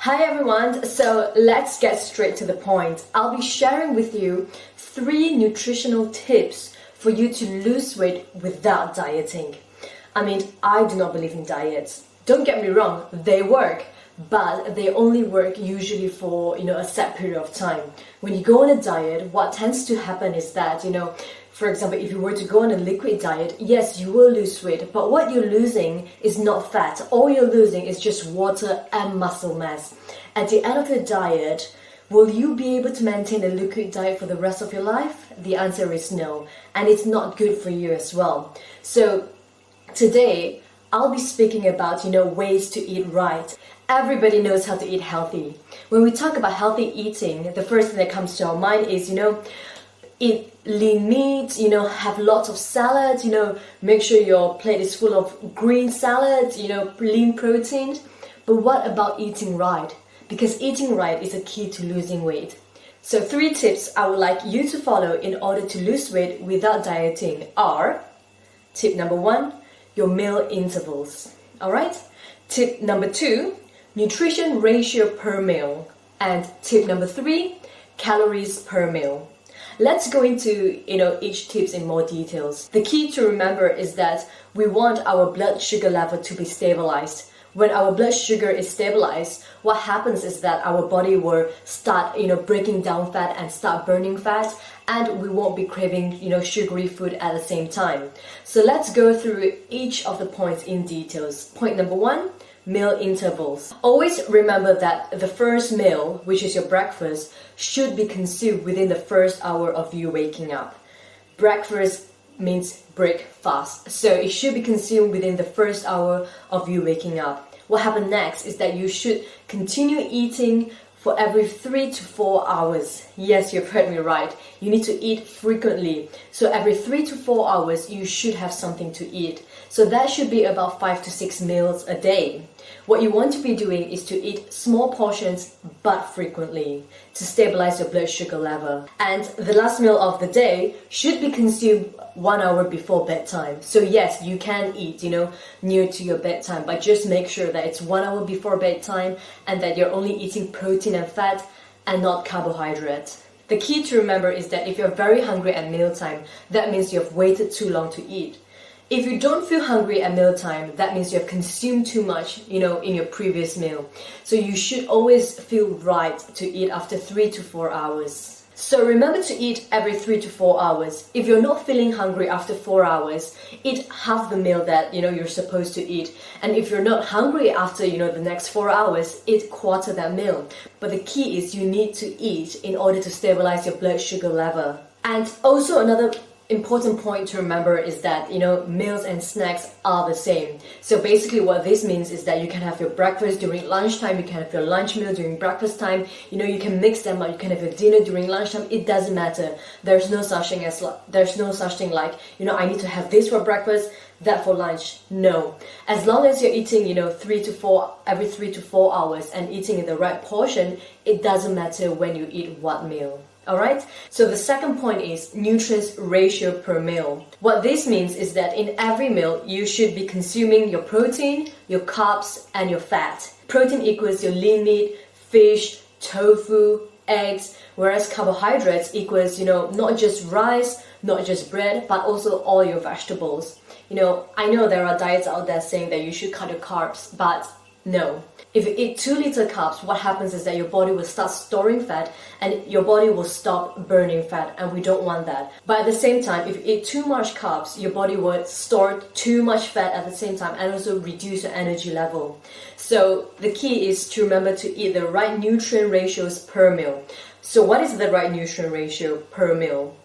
Hi everyone, so let's get straight to the point. I'll be sharing with you 3 nutritional tips for you to lose weight without dieting. I mean, I do not believe in diets. Don't get me wrong, they work, but they only work usually for, a set period of time. When you go on a diet, what tends to happen is that, for example, if you were to go on a liquid diet, yes, you will lose weight, but what you're losing is not fat. All you're losing is just water and muscle mass. At the end of the diet, will you be able to maintain a liquid diet for the rest of your life? The answer is no, and it's not good for you as well. So today, I'll be speaking about, ways to eat right. Everybody knows how to eat healthy. When we talk about healthy eating, the first thing that comes to our mind is, eat lean meat, have lots of salads, make sure your plate is full of green salads, lean protein. But what about eating right? Because eating right is a key to losing weight. So 3 tips I would like you to follow in order to lose weight without dieting are: tip number 1, your meal intervals. Alright? Tip number 2, nutrition ratio per meal. And tip number 3, calories per meal. Let's go into, each tips in more details. The key to remember is that we want our blood sugar level to be stabilized. When our blood sugar is stabilized, what happens is that our body will start, breaking down fat and start burning fat, and we won't be craving, sugary food at the same time. So let's go through each of the points in details. Point number 1, meal intervals. Always remember that the first meal, which is your breakfast, should be consumed within the first hour of you waking up. Breakfast means break fast, so it should be consumed within the first hour of you waking up. What happens next is that you should continue eating for every 3 to 4 hours. Yes, you've heard me right. You need to eat frequently. So every 3 to 4 hours, you should have something to eat. So that should be about 5 to 6 meals a day. What you want to be doing is to eat small portions but frequently to stabilize your blood sugar level. And the last meal of the day should be consumed 1 hour before bedtime. So yes, you can eat, near to your bedtime, but just make sure that it's 1 hour before bedtime and that you're only eating protein and fat and not carbohydrates. The key to remember is that if you're very hungry at mealtime, that means you've waited too long to eat. If you don't feel hungry at mealtime, that means you have consumed too much, in your previous meal. So you should always feel right to eat after 3 to 4 hours. So remember to eat every 3 to 4 hours. If you're not feeling hungry after 4 hours, eat half the meal that, you're supposed to eat. And if you're not hungry after, the next 4 hours, eat quarter that meal. But the key is you need to eat in order to stabilize your blood sugar level. And also another important point to remember is that, meals and snacks are the same. So basically what this means is that you can have your breakfast during lunchtime, you can have your lunch meal during breakfast time, you can mix them up, you can have your dinner during lunchtime. It doesn't matter. There's no such thing like, I need to have this for breakfast, that for lunch. No. As long as you're eating, every 3 to 4 hours and eating in the right portion, it doesn't matter when you eat what meal. Alright, so the second point is nutrients ratio per meal. What this means is that in every meal, you should be consuming your protein, your carbs, and your fat. Protein equals your lean meat, fish, tofu, eggs, whereas carbohydrates equals, not just rice, not just bread, but also all your vegetables. I know there are diets out there saying that you should cut your carbs, but no. If you eat 2 liter carbs, what happens is that your body will start storing fat and your body will stop burning fat, and we don't want that. But at the same time, if you eat too much carbs, your body will store too much fat at the same time and also reduce your energy level. So the key is to remember to eat the right nutrient ratios per meal. So what is the right nutrient ratio per meal?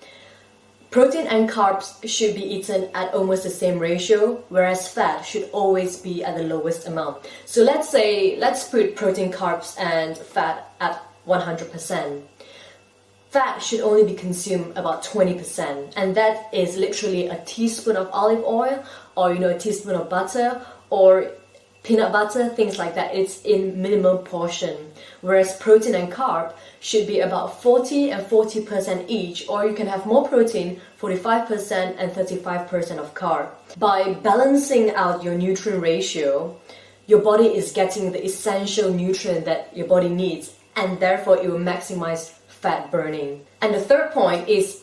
Protein and carbs should be eaten at almost the same ratio, whereas fat should always be at the lowest amount. So let's put protein, carbs, and fat at 100%. Fat should only be consumed about 20%, and that is literally a teaspoon of olive oil, or a teaspoon of butter, or peanut butter, things like that. It's in minimum portion. Whereas protein and carb should be about 40 and 40% each, or you can have more protein, 45% and 35% of carb. By balancing out your nutrient ratio, your body is getting the essential nutrient that your body needs, and therefore it will maximize fat burning. And the third point is,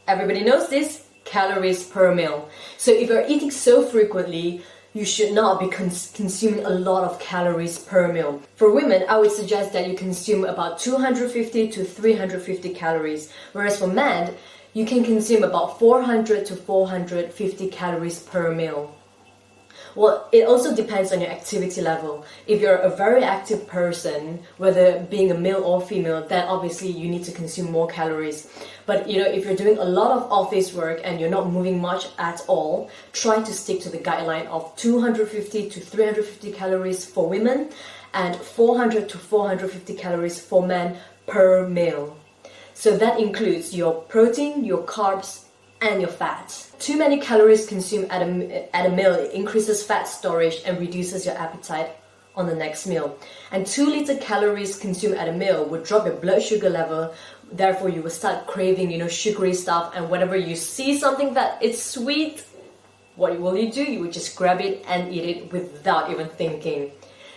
everybody knows this, calories per meal. So if you're eating so frequently, you should not be consuming a lot of calories per meal. For women, I would suggest that you consume about 250 to 350 calories, whereas for men, you can consume about 400 to 450 calories per meal. Well, it also depends on your activity level. If you're a very active person, whether being a male or female, then obviously you need to consume more calories. But if you're doing a lot of office work and you're not moving much at all, try to stick to the guideline of 250 to 350 calories for women and 400 to 450 calories for men per meal. So that includes your protein, your carbs, and your fat. Too many calories consumed at a meal increases fat storage and reduces your appetite on the next meal. And 2 little calories consumed at a meal would drop your blood sugar level. Therefore, you will start craving, sugary stuff. And whenever you see something that is sweet, what will you do? You would just grab it and eat it without even thinking.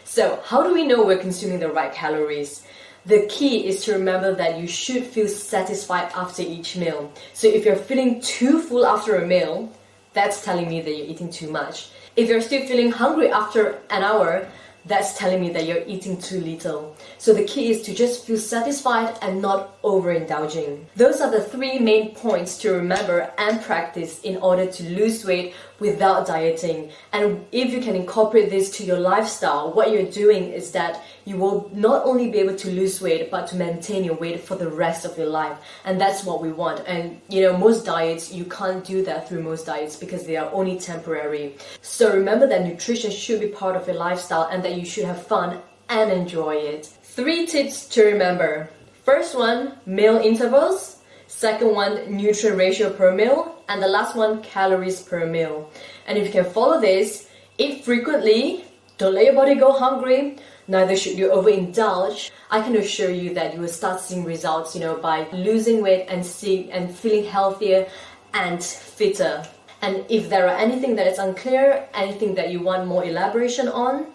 So, how do we know we're consuming the right calories? The key is to remember that you should feel satisfied after each meal. So if you're feeling too full after a meal, that's telling me that you're eating too much. If you're still feeling hungry after an hour, that's telling me that you're eating too little. So the key is to just feel satisfied and not overindulging. Those are the 3 main points to remember and practice in order to lose weight without dieting. And if you can incorporate this to your lifestyle, what you're doing is that you will not only be able to lose weight, but to maintain your weight for the rest of your life. And that's what we want. And most diets, you can't do that through most diets because they are only temporary. So remember that nutrition should be part of your lifestyle and that you should have fun and enjoy it. 3 tips to remember. First one, meal intervals. Second one, nutrient ratio per meal. And the last one, calories per meal. And if you can follow this, eat frequently, don't let your body go hungry, neither should you overindulge. I can assure you that you will start seeing results, by losing weight and feeling healthier and fitter. And if there are anything that is unclear, anything that you want more elaboration on,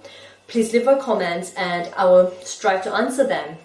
please leave a comment and I will strive to answer them.